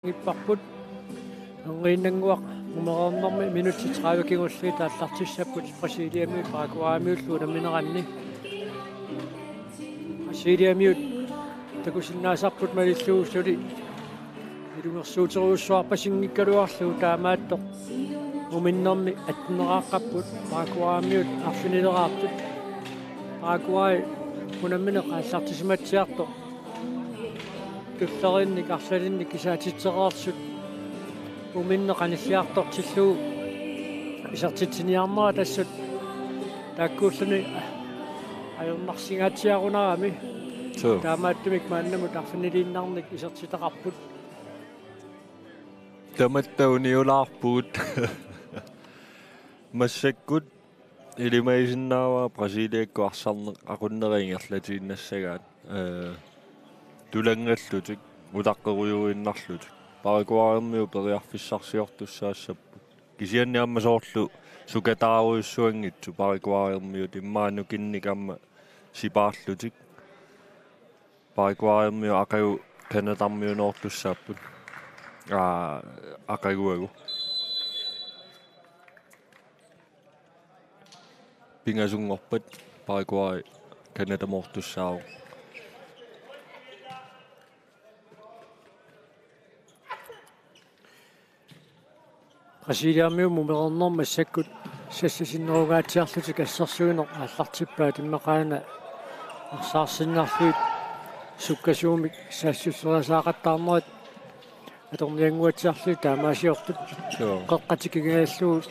иппарпут нгиннангуақ умерернэрми минути 30 кигулли тааллартиссаппут Brasiliamiut Paraguaymiullu наминеранни Brasiliamiut такусиннаасарпут малиллуусули илунгерсуутеруussуарпа сингиккалуарлу таамааттоқ уминнэрми аттунерааққаппут Paraguaymiut арфинилераартут Paraguay унамминеқ ааллартисиматсиартоқ куллеринник арлалинник кисаатитсераарсут уминне каниллиартортиллуу исартитсиниармара тассут тааккууллуни аёрнарсигаатсиарунарами таамааттумик мааннамут арфинилииннарник исертитеқарпут таматтауниулаарпуут массаккут илимаисиннаава Brasiliakku арсарне aqunneрингерлатииннассагаат тулангаллутик утаққеруйуиннарлутик Paraguaymiu периарфиссарсиортуссаассаппу кисианниамма соорлу сукатааруйуссуангитсу Paraguaymiu тиммаану кинникамма сипаарлутик Paraguaymiu акагу канатармиуноорлуссааппут акагуагу пингасунгорпат Paraguay канатамоортуссаау Brasiliamiu мумерернэрма саккут сассасиннеругаатсиарлутик ассерсуинеқ ааллартиппаа тиммеқаана арсаарсиннарлуит суккасуумик саассуссерасаақаттаарнерит аторниангуатсиарлуит таамаасиортут қеққатикигааллуу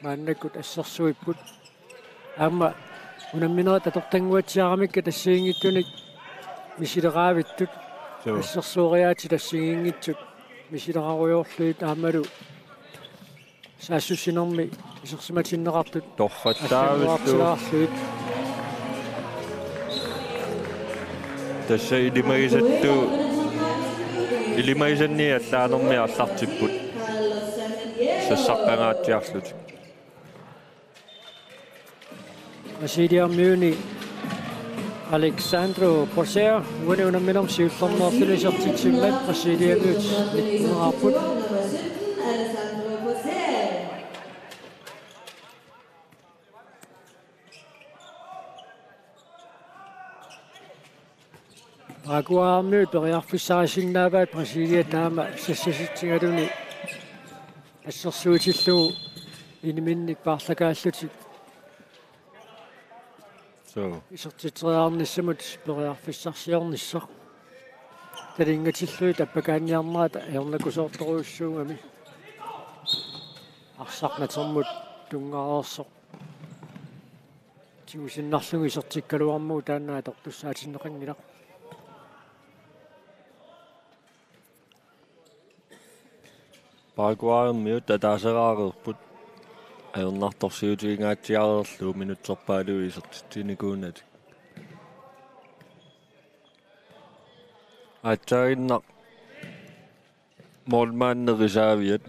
мааннаккут ассерсуиппут аама унамминерат атортангуатсиарамикка тассиингиттуник мисилераавиттут ассерсууриаати тассигингитсут мисилераруйоорлуит аамалу саассуссинерми исерсиматиннеқартут торфаттаавиллу тасса илимаисанни аллаанерми аллартиппут сассаққангаатсиарлутик Brasiliamiuni Alexandro Porcea уни унамминерм сиуллернеерлунисертитсиммат Brasiliamiut никкунераарпут Paraguaymiut периарфиссарисиннааваат Brasilia таама сассаситсигалуни ассерсуутиллуу иниминник паарлагааллутик исертитсериаарниссамут периарфиссарсиорниссақ талингатиллуи таппакааниарнерата аернакусоорторуйуссуугами арсарнатермут тунгааерсоқ тиусиннарлуги исертиккалуармуу таанаа тортуссаатиннеқангилақ Paraguaymiut татаасераарерпут аернарторсиутигингаатсиарерлуу минутсерпаалуи исертитсиникуунат атсаагиннақ молмааннерисаавиат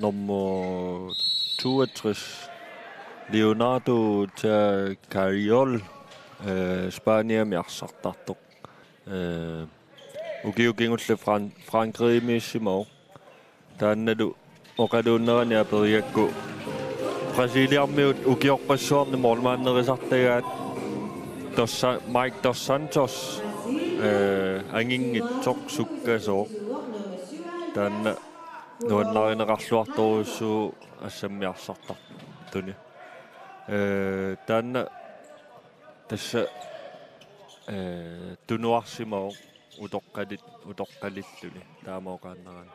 номер 62 Leonardo Carriol Spaniami арсартартоқ угиугингуллу Frankrig-миссимау таанналу оқалууннерани апериакку Brasiliamiut угиорпассуарни молмааннерисартагаат тосса Mike dos Santos ангингитсоқ суккасоо таанна нуаннаринеқарлуарторуссуу ассаммиарсартар туни таанна тасса тунуарсимау утоққалиллуни таамаоқааннаран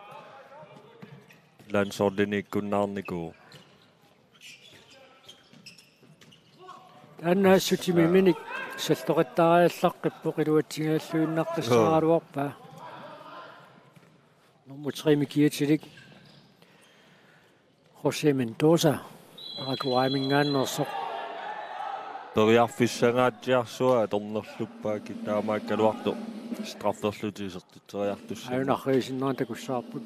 лансорлиниккуннаарникуу аннаассутимиминик салториттаариаллаққиппо қилуатсигааллуиннартассаралуарпаа номутримикиатилик José Mendoza Paraguay-мингааннерсоқ периарфиссагаатсиарсуа торнерлуппааки таамааккалуарто страфферлутисертитсериартусса аюнарриисиннеран такуссаарпут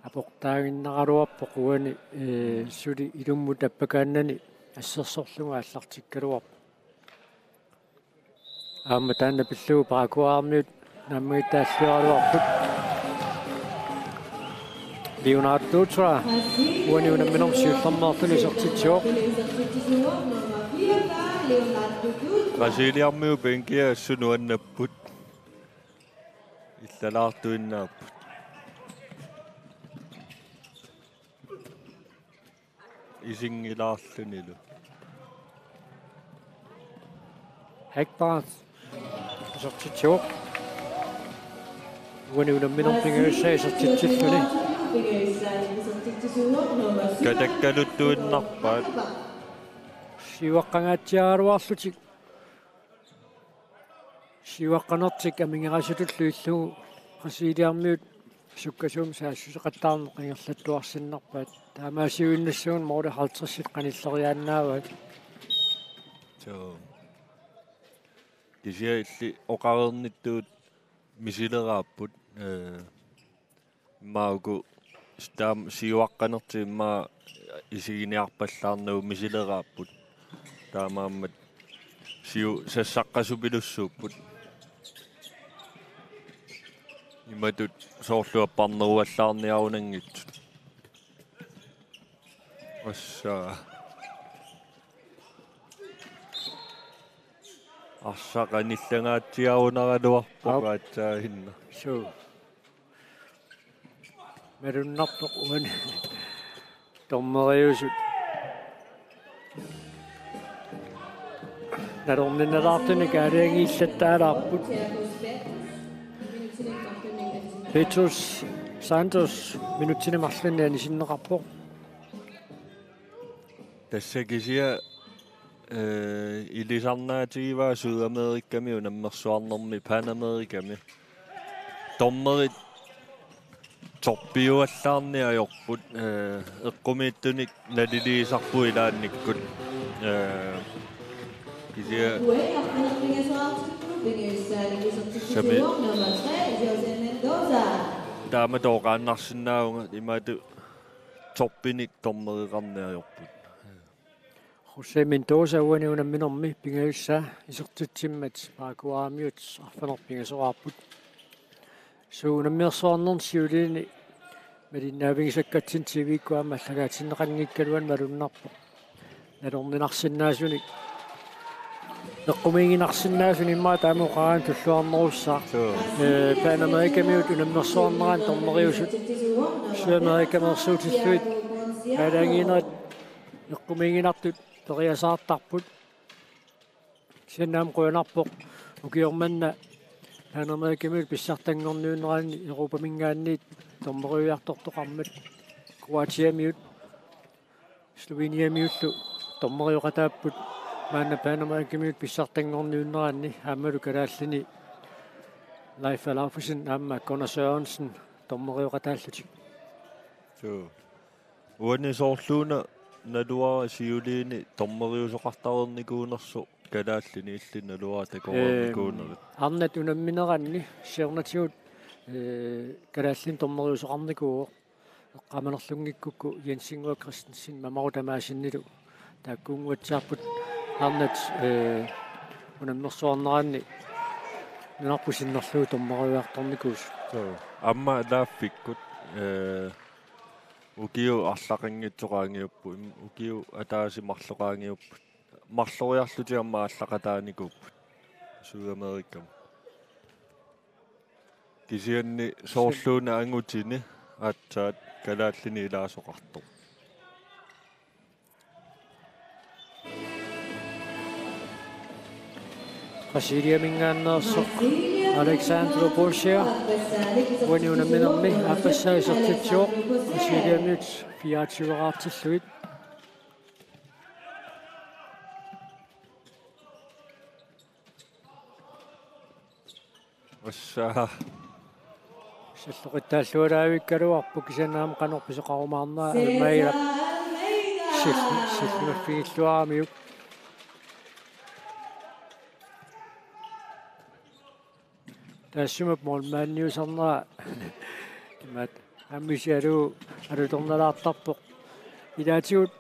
апортаагиннаралуарпо қуани сули илумму таппакааннани ассерсорлуга аллартиккалуарпо Aamataanna pilluu Paraguaymiut nammiittaalllualuarput Leonardo uaniunamminorm siullermaartuni sertitsuoq Brasiliarmiu penkia assunuannapput illalaartuinnaarput isingilaarlunilu Hackbart sertitsuoq uaniunamminorm pingaussaa sertitsilluni katakkaluttuinnarpaat siuaqqangaatiaaruarlutik siuaqqanertik amingerasutullu illugu qasiiliarmiut sukkasuum saassuseqattaarneq qingerlattuarsinnarpaat taamaasiuinnassuun moorle 50 qanilleriaannaavat so kisia illi oqarernittuut misileraaput maagu stam siuaqqanerti imma isiginiarpallaarnagu misileraaput taamaammat siu sassaqasupilussuupput imatut soorluapparneruallaarniarunanngitsut assaa arsaqanillangaatsiarunaraluarpoqaatsahinna so merunnarpoq uan tormeriusut narorninalaartuni kaaliangiillattaalaarput Petrus Santos minutsinimарлunniani sinneqarpoq тассакисиа илисарнаатигиваа Судаmerикками унаммерсуарнэрми Панамериками томмерит торпиуаллаарниajorput эққумииттуник налилиисарпу илаанниккут кисиа сами таама тоқааннарсинаауга имаату торпиник томмериқарниajorput Jose Mendoza uaniunamminormi pingaussaa isertutsimmat Paraguaymiut arfanerpingasoraarput suunammiorsoarnern siuliini malinnaavingsakkatsin tivikkuama allagaatinneqanngikkaluan malunnarpoq nalorninarsinnaasunik neqqumiinginarsinnaasuni immaa taamuqaraan tulluarnerussaa Panamerikamiut unammersoarneraan tormeriusut Sudamerikamersuutilluit kaalaangiinerat neqqumiinginartut teriasaartarput sinnaam quyanarpoq ukiormanna Panamerikamiut pissartanngorniunnerani Europamingaanniit tormeriuartortoqarmat Kroatiamiut Sloveniamiullu tormeriuqataapput maanna Panamerikamiut pissartanngorniunnerani aammalu kalaallini Leif Alaufusen aamma Connor Sørensen tormeriuqataallutik so uanisoorluuna naluara siuliini tormeriusoqartarernikuunersu kalaallini illi naluara takorernikuunerit arnat unammineranni siernatigut kalaallin tormeriusoqarnikuuq eqqamanerlungikkukku Jensingua Christensen mamarutamaassinnilu taakkuunguatsiarput arnat unammersuarneranni nunarpusinnerluu tormeriuartornikuus so amma laaffikkut ukiu арлақангитсоqaangiuppu ukiu ataasimarloqaangiuppu марлориарлутиарма аллақатааникууппут Судаmerиккам кисианни соорлууна ангутини аатсаат калааллини илаасоқарто qasiiliamingaanneersoq Alexandro Borgia uaniunamminermi aapassaasertitsuoq qasiiliamiut 24-aatilluit асsaa саллоқиттааллуалаавиккалуарпу кисанаам qanorpisoqarumaarnaa алмаила силлимаффигиллуарамиук тассумап молмаанниусарнера имат аммисиалу алуторналаартарпоқ илаатигут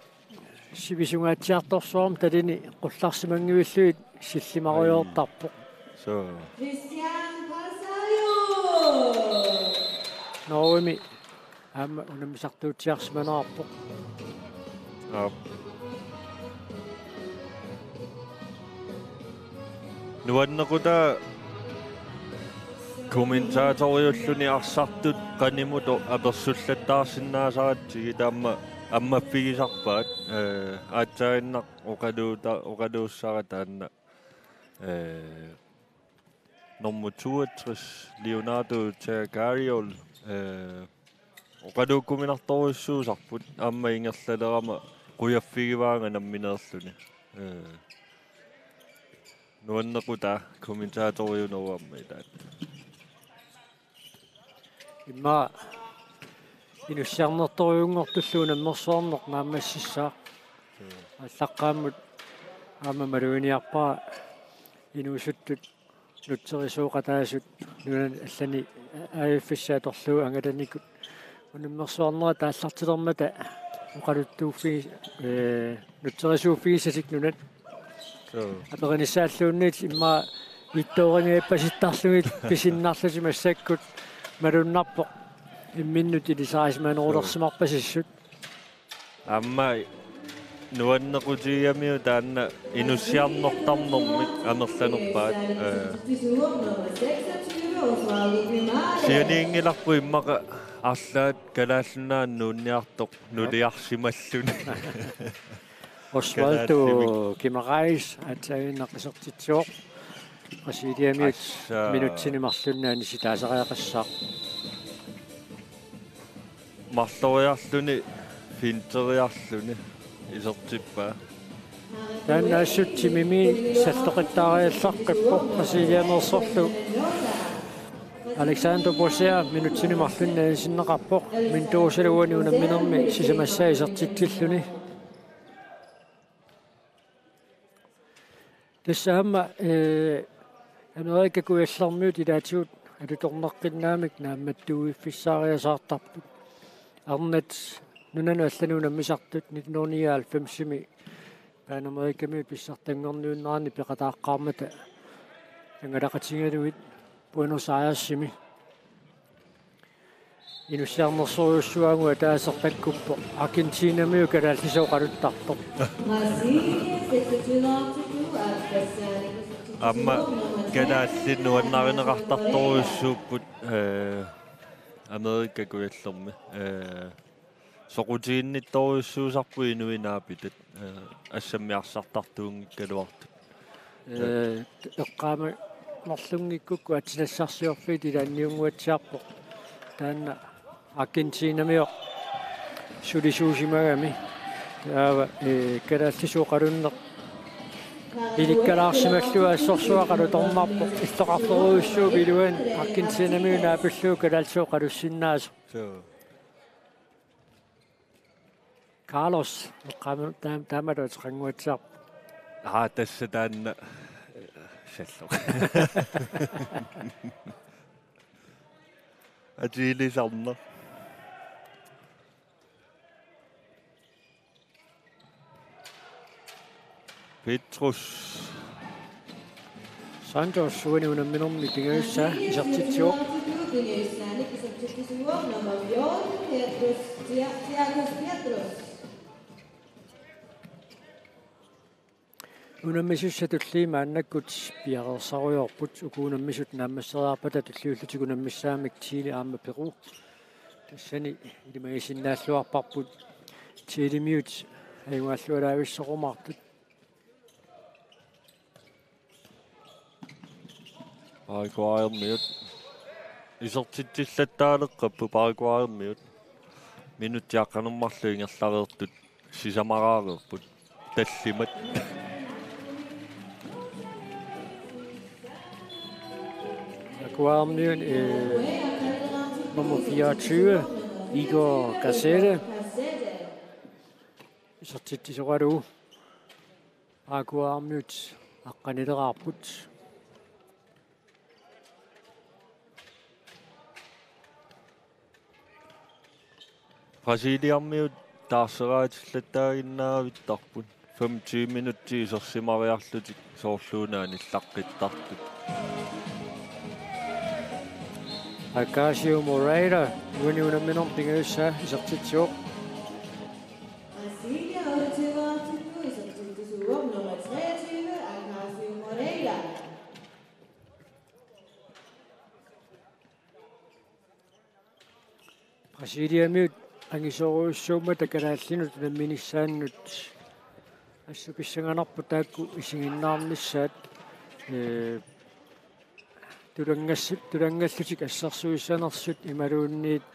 сивисунгаатсиарторсуарм талини qullarsimangivillуит силлимаруйоортарпоқ Så. Norge unemme sartuutiarsmanaarpoq. Ja. Nuannequta kommentatoriulluni arsartut qanimut apersullattaarsinnaasaratigi taamma аммаппигисарпаат аатсаагиннақ оқалууссара таанна nummer 62 Leonardo Tagariol оқалууккуминарторуссуусарпут аама ингерлалерама қуяффигиваанга намминеерлүни нуаннеқута комментаториунеруамма илаат имма инуссиарнерториунгортуллуунаммерсуарнеқ наамассissаа аллаққааммут аама малуиниарпаа инуусуттут нутсерисууқатаасут нунан аллани аиффиссааторлуу ангаланикут унаммерсуарнера тааллартилермата оқалуттууффи нутсерисууффигисасик нунат аперинissaаллуунниит имма иттоорингаиппаситтарлугит писиннаарлути массаккут малуннарпоқ имминнут илисаасмаанерулерсимарпасиссут амма нуаннеқутигамиу таанна инуссиарнортарнэрмик амерланерпаат сианиингиларпу иммақа арлаат калааллунааннуунниартоқ нулиарсималлуни Osvaldo Gimarais атсаагиннаққисертитсуоқ пресидиамиут минутсинимарлуннаани ситаасариақассаа марлориарлуни финтериарлуни исертиппаа таанаассутсимими саллеқиттаариаллаққиппо пресидиамерсорлу Alexander Bosser минутсинимарлуннаани синнеқарпоқ минтуусалуани унамминерми сисамассаа исертиттиллуни тассаама Amerika kuillarmiut ilaatiut alуторнеққиннаамик наамматтуиффиссаариасаартарпут арнат нунану аллануунаммисартут 1999-ми паан Америкамиут писсартангорнууннерани пеқатааққармата ангалақатингалуит Буэнос Айресими инуссиарнерсориуссуангуа таасертаккуппо Аргентинамиу калааллисооқалуттарпо амма калааллит нуаннаринеқартарторуйуссууппут Америка куяллерми соқутииннитторуйуссуусарпу инуинаапитат ассаммиарсартартуунгиккалуартут эққаама марлунгиккукку атсинассарсиорфит илаанниунгуатсиарпо таанна Аргентинамио сулисуусимагами таава калааллисооқалуннеқ иликкалаарсималлуа ассорсуақалу торнарпо иллоқарторуйуссуу билуан Аргентинамиу наапиллуу калаалсооқалуссиннаасо Carlos эққаама таамалуат қангуатсаар тасса таанна салло атилисарна Petrus Santos suoni unamminormi pingayussa isartitsuoq унаммисуссатуллиима аннаккут пиарерсаруйорпут укуунаммисут нааммассериарпата туллиуллутикунаммиссаамик Чили аама Перу тассани илимагисиннааллуарпарпут Чилимиут аюнгааллуалаависсоқумартут Paraguay-miut isertittillattaaleqqappu Paraguay-miut minutiaqqanermarlu ingerlareertut sisamaraareerput tallimat Paraguay-miut nummer 24 Igor Gazette isertittisoqalu Paraguay-miut aqqanileraarput Brasiliamiut taarseraatillattaaginnaavittarput 25 minutti isersimariarlutik soorluunaani иллаққиттартut Akaasio Moreira, Winuna Minom Dingusa, Subtitio. Presidiumut angisoruussuuma takalaallinut namminissaannut assukissanganarpu taakku isinginnaarnissaat tulangallutik assarsuissanersut imaluunniit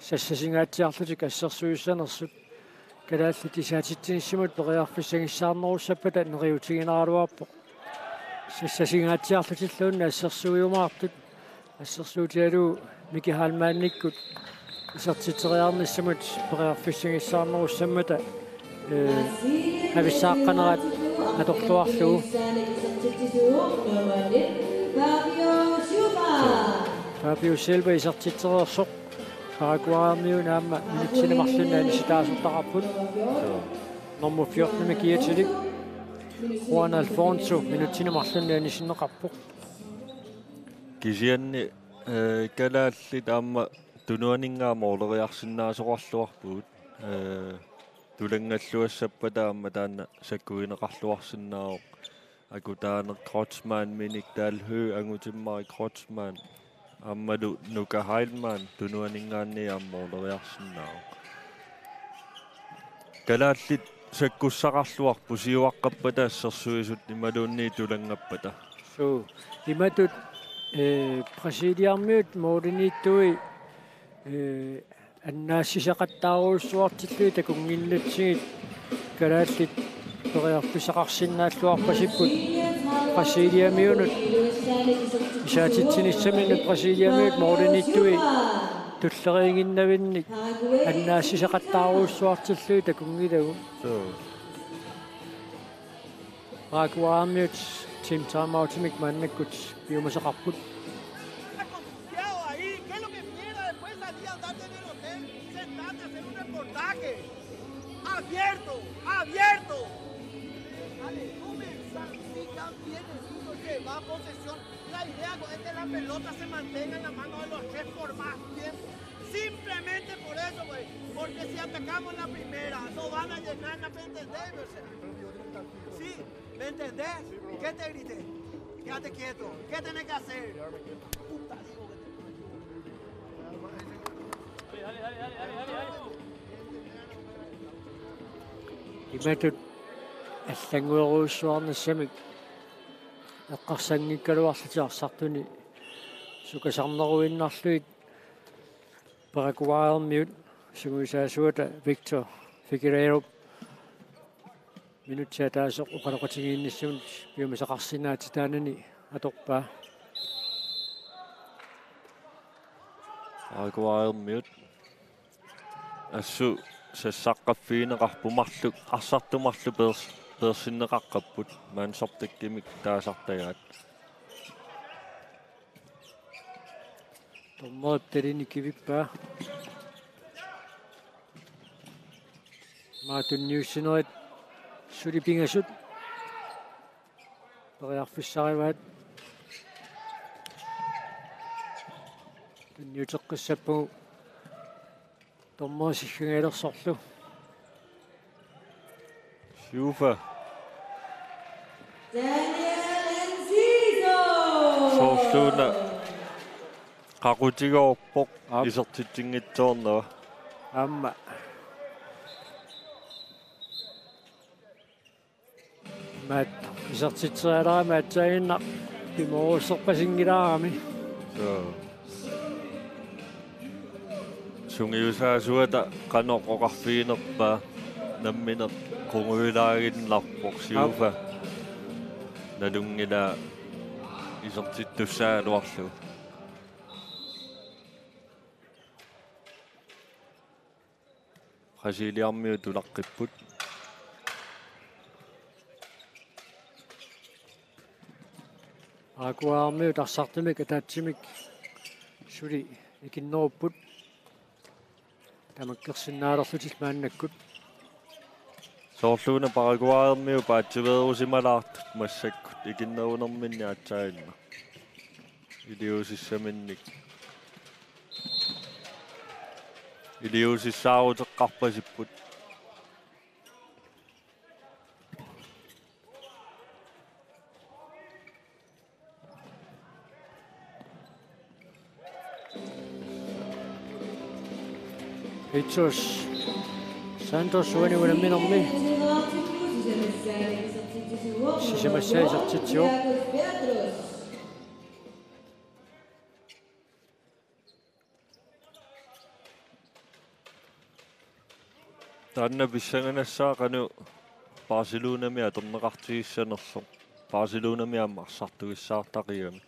sassasigaatiarlutik assarsuissanersut kalaallit isaatittinissimut periarfissangissaarnerussappat neriutiginaaluarpo sassasigaatiarlutilluunna assarsuiumaartut assarsuutialu Miki halmaannikkut isartiteriarnissamut periarfissangissaarnerussammata avissaaqqanerat atorluarlugu Fabio Silva isartiteriorsoq Paraguay naamma minutsinamarlunnaani sitaasortaqarput nummer 14 kiatilik Juan Alfonso minutsinamarlunnaani sinneqarpoq Kisianni Kalaallit aamma tunuaningaama oleriarsinnaasoqarluarpuut tulangalluassappa taamma taanna sakkuineqarluarsinnaaoq akutaane Kreutzmann minik taalhø angutimmari Kreutzmann aammalu Nuka Heilmann tunuaningaanni aamma oleriarsinnaaoq Kalaallit sakkussaqarluarpu siuaqqappata assersuisut imaluunni tulangappata so imatut Presidiumut moodiniittui annaassisaqattaaruussuartillui takungillatsigit kalaallit periarfisaqarsinnaalluarpasipput Presidiumiunut isaatitsinissaminnut Presidiumut moodiniittui tulleriinginnavinnik annaassisaqattaaruussuartillui takungilagu Paraguay Team timeoutimik mannakkut piumasaqarput abierto. Dale, comenzar, si ya tienes uno que va a posesión, la idea es que la pelota se mantenga en la mano de los tres por más tiempo. Simplemente por eso, güey. Porque si atacamos la primera, no van a llenar, ¿me entendés? Sí, ¿me entendés? ¿Qué te grité? Quédate quieto. ¿Qué tenés que hacer? Puta, digo que dale. Imatut аллангуеруусsuarnassamik эққарсангиккалуарлутиарсартуни сукасарнеруиннарлуит Paraguay сугуисаасуата Victor Figueiredo минутсиатаасоқ уқалоқатигиинниссамут пиумасақарсинаатитаанани аторпаа Paraguay assу sassaaqqaffiineqarpumarluk arsartumarlu persinneqaqqapput maansortakkimik taasartagaat tommoot talinikivippa maatunniussinerit sulipingasut periarfissarivaat tunniuteqqissappugu tommoosillungalersorlu Sjufa Sorsuuna qaqutigoorpoq isertittingitsoornava amma maat isertitsialaa maatsainna pimorusserpasingilaarami sungiusaasuata qanoqqoqarfiinerpaa namminer qunguilaaginlarpoq siufa nalungila isertittussaaluarlu Brasiliarmiu tulaqqipпут Paraguay tarsartumik ataatsimik suli ikinnerupput tamakkersinnaalerlutil maannakkut soorluuna Paraguay paativeerusimalaartut massakkut ikinnerunerminni atsainna Iliusissaminnik. Iliusissaaruteqqarpasipput. Itus Santos uaniunaminnermi sisamassaisartitsuuq Tanna pissanganassaa qanu Barcelonami atorneqartigissanerso. Barcelonami ammarsartugissaartaqiami.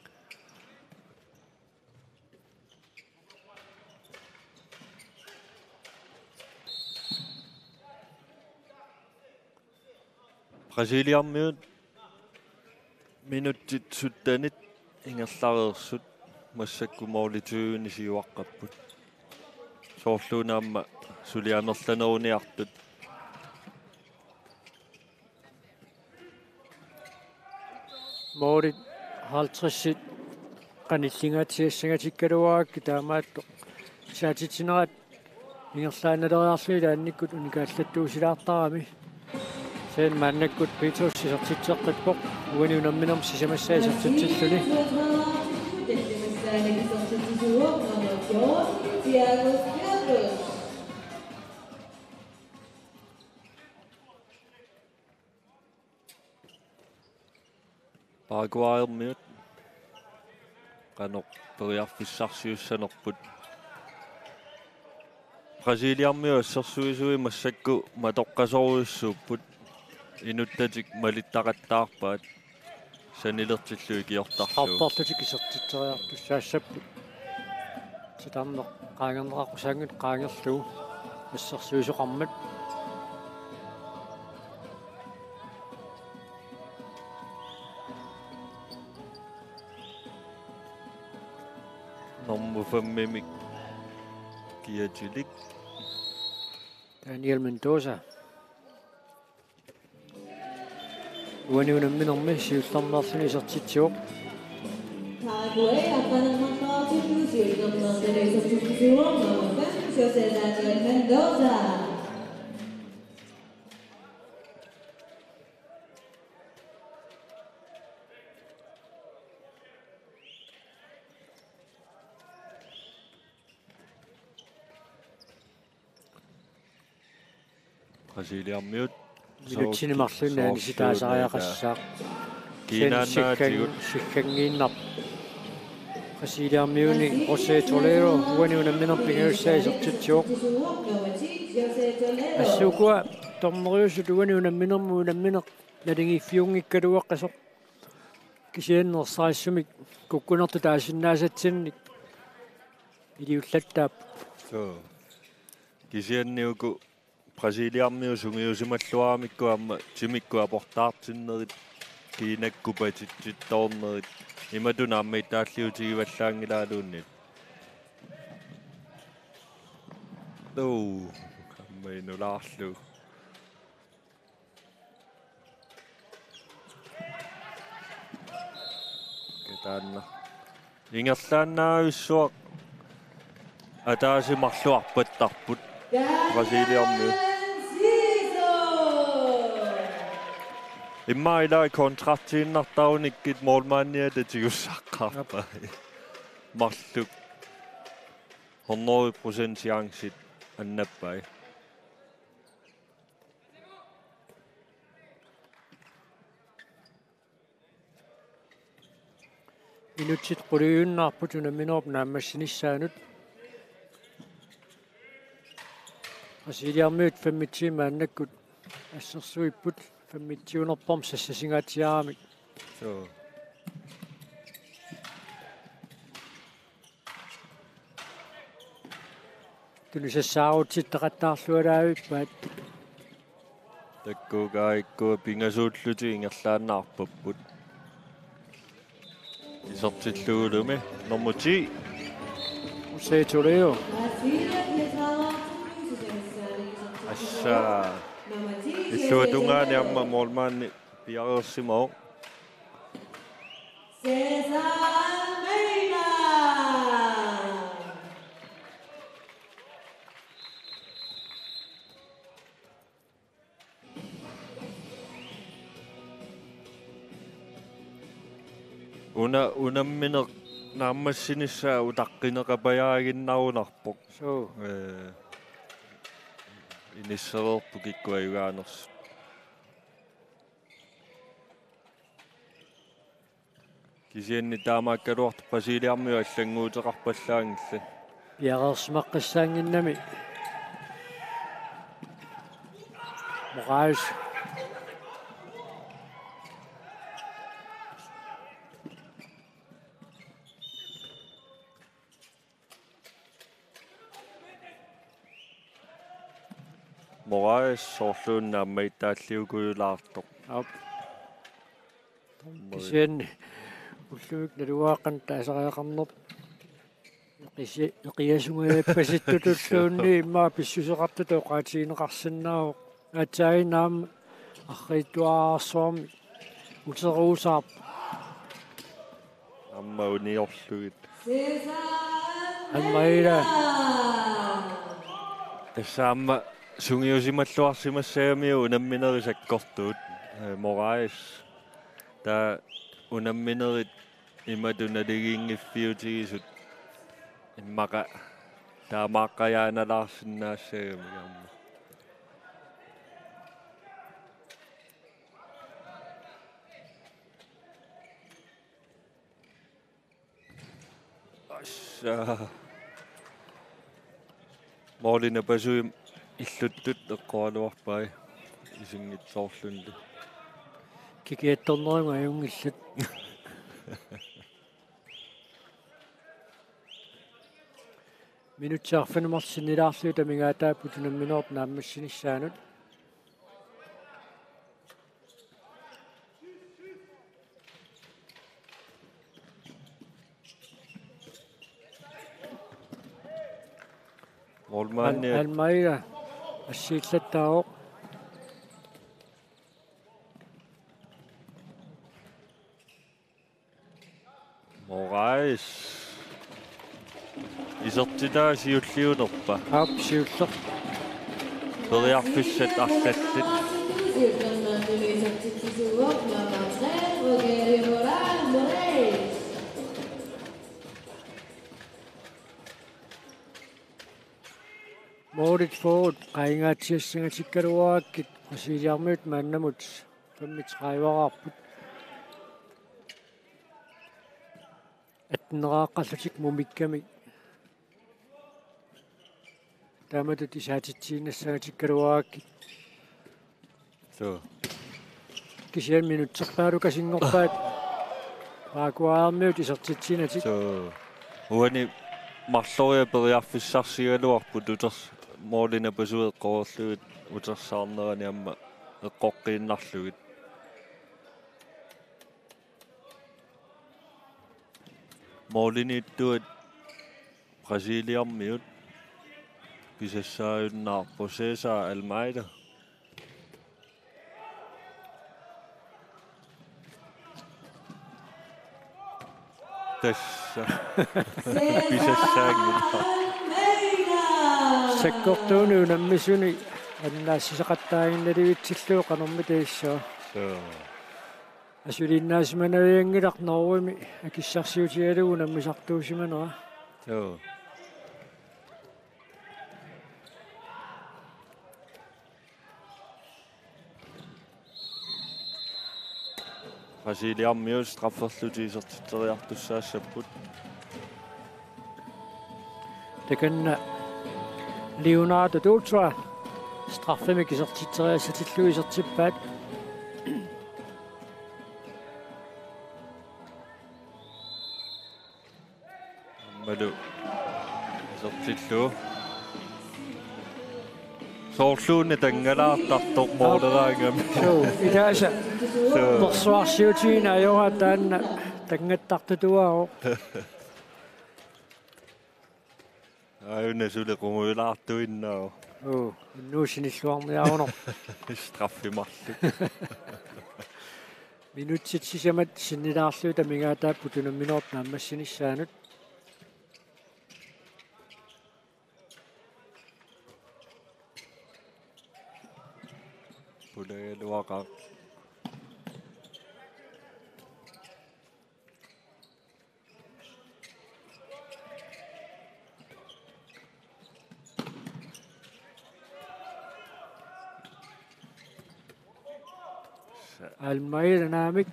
Brasiliarmiut minuttit suttanit ingerlareersut массаккумоолитуунисиуаққаппут соорлуунаама сулианерланерuniartut Moorit 50 qanillingatiassagatikkaluaakki taamaatto saatitinerat ingerlaanaleriarlui taannikkut unikaallattuusilaartarami sen mannakkut piituussisartitseqqatpoq uaniunamminerm sisamassaisartitsilluni Paraguay miut qanoq periarfissarsiussanerput Brasiliarmiu assersuisui massakku matoqqasoruussuupput inuttatik malittaqattaarpaat sanilertillui kiortarluu аппортутик исертитсериарту саассаппут ситарнеқ qaangerneqaqusangit qaangerluu ассерсуисоқармат normufamimik kiatilik Daniel Mendoza uaniunamminermi siullarnerluni isertitsuuq Paraguay akan mengkontribusi untuk mengenai substitusiun melakukan Jose Daniel Mendoza. Brasiliarmiut минутсинемарлуннаани ситаасариақассаа кинанаатигут сиккангииннар Brasiliarmiuni Jose Toledo uaniunamminerpingaussaisartitsuuq ассукуа торнериусут уаниунамминерму унамминеқ налингиффиунгиккалуэққасоқ кисианнерсаассумик куккунерту таасиннаасатсинник илиуллаттаап so kisianniuku Brasiliarmiu sungiusimalluaramikku amma timikku aportaartinnerit kiinakkupatittornerit imatuna amma ittaalliutigivallaangilaaluunnit amma inulaarlu ketaanna ingerlaannaavissuaq ataasimarluarpattarput Brasiliarmiu imma ilaa kontraktiinnartaunikit målmanniata tigussaaqqaarpa marluk 100% chanceit annappai minutsit quliuunnaarput unamminerp naammassinissaaanut Brasiliarmiut 5 maannakkut ассерсуиппут 5-уnerporm сассасингаатиарамик so тунисассаарутситтақаттаарлуалаавиппаат таккугаиккуа пингасууллути ингерлааннаарпаппут исертиллуулуми номер 10 Jose Toledo assa иллуатунгаани амма моолмаанни пиареерсимao Unammineq naammassinissa utaqqinaqapajaginnarunarpoq. So. Inissererpu kikkuajugaaners. Kisianni taamaakkaluart Brasiliarmiu аллангууteqarpallaangilla. Piaqersmaqqissaanginnami. Morais. Morais sorluunnaammaitaalliukujulaartoq. Op. Kisianni ullumik naluaaqan taasariaqarnerp. Iqiasungaappassittutulluunni immaa pissuseqartutu qaatiineqarsinnaaruq. Atsainaam arrituaarsormi uteruusaarp. Amma uniorlugit. Anmaila. Tassaamma sungiusimalluarsimassaamiu unamminerisakkortuut Morais. Ta unamminerit imatunaligiingiffiutigisut immaqa taamaaqqajaanalaarsinnaassagami. Moolina pasui illuttut eqqoaluarpai isingitsoorlunli. Kikiattornerunga ajungillut. Minutsaarfanumarsinnilaarlu tamigaataapputunammineort naammassinissaanut. Molmaanni Almaila assiillattaaroq. Morais isertitaa siulliunerpa. Aap siulleq. Periarfissat arlallit. Moorit forward qaingaatiassangatikkaluarakkit Brasiliarmiut maannamut 35-arput. Atneraaqallutik mumikkami. Taamatut isaatitsiinnassagatikkaluarakkit. So. Kisian minutserpaalu kasingorpaat. Paraguayarmiut isertitsiinatik. So. Uani marloria periarfissarsigaluarput uters moolina pasueqqorullugut utersaarnerani amma eqqoqqiinnarlugit. Mooliniittuat Brasiliarmiut pisassaajunnaarpu Cesar Almeida. Tässä pisassaanginnaarpu. Sakkortuuni unammisuni annaassisaqattaaginnaliuitsilluo qanermi taissua. So. Asulinnaasimanariangilaq akissarsiutigalugu nammisartuusimanera. So. Brasiliarmiut strafferlutiisertiteriartussaassaput. Takanna Nunaata tuutsua straffamik isertiteriassatillu isertippaat. Malu isertillu. Soorluunni tangalaartartoq mooleraangami. So idaasa persuarsiutiina ajoha taanna tangattartutuaroq. Aina sulle qumuilaartuinnaa. Nuusinilluarniarunoq. Straffimarlu. Minutsitsisamat sinnilaarlu tamigaataappu tunammineort naammassinnissaanut. Pulaluaqa. Almai dynamic.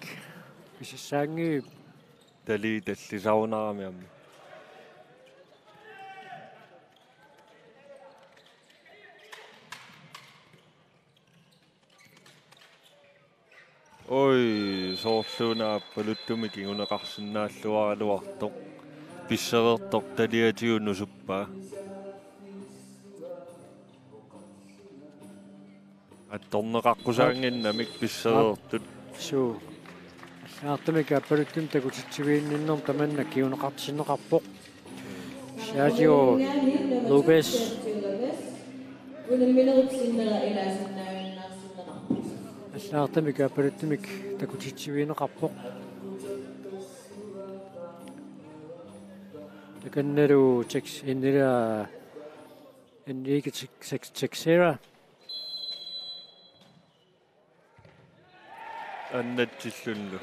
Bisissangi. Tali tallisaunaramiam. Oi, soorluuna paluttumiki uneqarsinnaalluaraluartoq. Pisserertoq taliatiunusuppaa. Attorneqaqqusaanginnamik pisserertut. Su. Saartamika paluttum takutitsiviinninnerm tamannak kiuneqartisinneqarpoq. Sergio Lopez. Saartamika paluttumik takutitsiviineqarpoq. Takannalu tex innira Enrique Texera. Annatillunlu.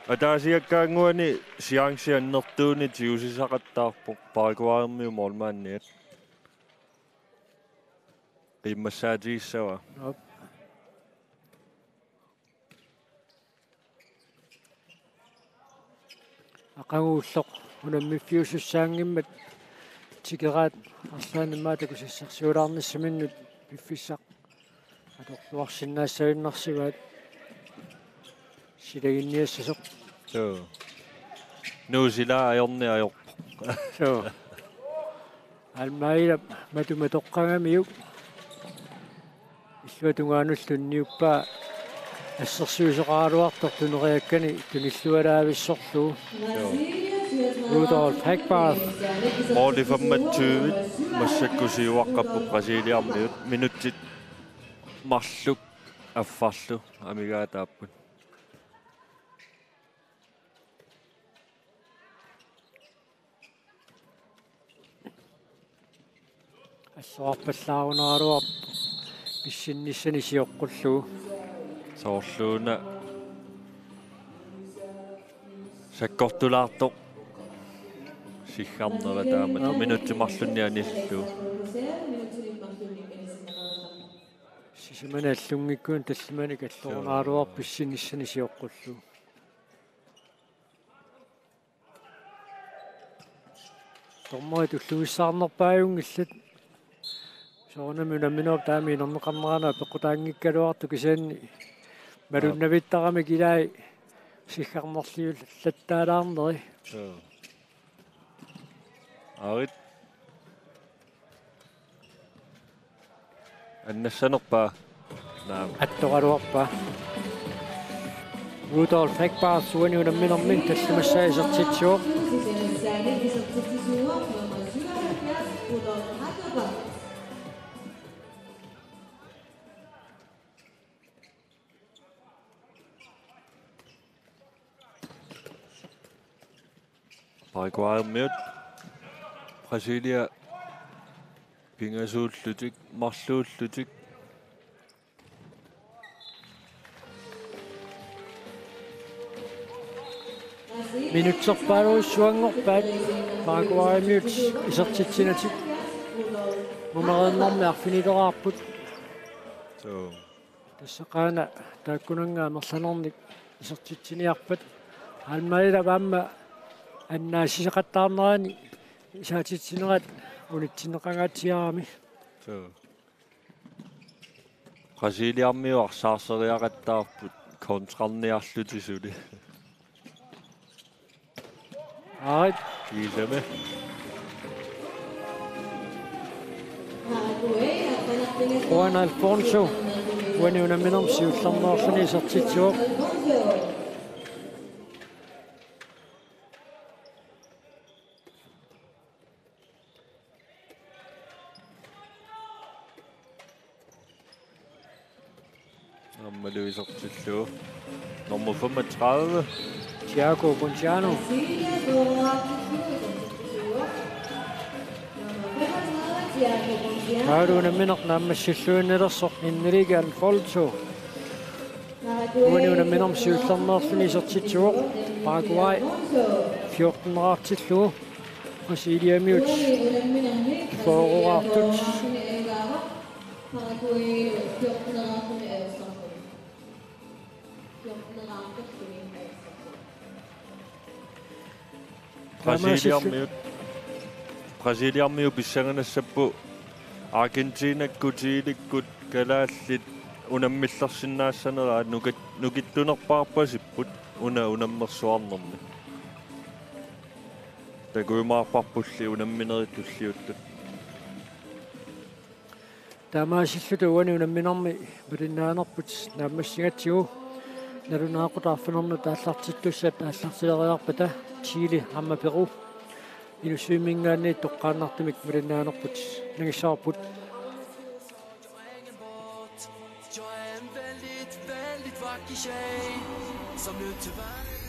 Ataasiakkaanguani siangsiannertuuni tiusisaqattaarpoq Paraguaymiumormaanniat. Qimmassaatiissava. Aqaguulloq unammifiusussaangimmat tikeraat арлаанамаа такусиссарсуулаарниссаминнут пиффиссақ аторлуарсинаассавиннарсиваат силагинниассасоқ So. Nuusila ajorniajorpoq. so almaila matumatoqqangamiuk иллуатунгаануллунниуппаа ассерсуусеқаралуартор тунериаккани туниллуалаависсорлуу Rudolf Hagbarth. Mål for matøvet. Massakkusiuaqqappu Brasiliarmiut. Minuttit marluk affarlu amigaataapput. Assoarpallaarunaruar pissinissani siоққуллуу. Soorluuna sakkortulaartoq siggarnera taamat minuttimarlunnianilluu сисимана аллунгиккуун таллимани каллорунааруар писсинissani siоққуллуу. тормой туллуиссаарнерпааюнгиллат соонамунаминоо таами нэрнеқарнерана пеққутаангиккалуарту кисаанни малуннавиттарами килаи сиггарнерлиул латтаалаарнери. Arit. Annassanerpaa. Naam. Attoqaluarpa. Rudolf Hagbarth suaniunamminermin tallimassaasertitsuoq. Paraguay med Brasilia pingasуулlutik marluullutik Minutserpaaluussuangorpaat Paraguay miut isertitsinatik mumereennarmiarfinileraarput so тассақаана тааккунангаа мерланерник исертитсиниарпат алмаила ваамма аннаасисеқаттаарнерани исаатитсинерат унитсинеқангаатсиарами so Brasiliarmiuar saarseriaqattaarput kontrarniarlutisuli aarit isame Juan Alfonso uaniunamminerm siullarnerluni isertitsuoq Ammaluisertilluu nummer 35 Thiago Bongiano Uaniunamminernaammassilluunnillersoq Enrique Alfonso uaniunamminerm siullarnerluni isertitsuoq Paraguay 14-raartilluu Brasiliamiut fooruraartut Paraguay 14 rake med Østaften. 14 rake med Brasiliamme bissangana sappu Argentina kutiilikut Kalaallit unamillersinnaassanaraa nukittunerpaarpasipput unammersuarnerni takuimaarparpulli unammineritulliuttut Taamaassillutu uani unamminermi malinaanerput naammassigatsigu nalunaaqutaarfanernu taallartittussat aallartileriarpata Chile hamma Peru inusuimingaanni toqqaannartumik malinaanerput nagissaarput Jeg er en vældigt vakker sjæl, som nødt til vand.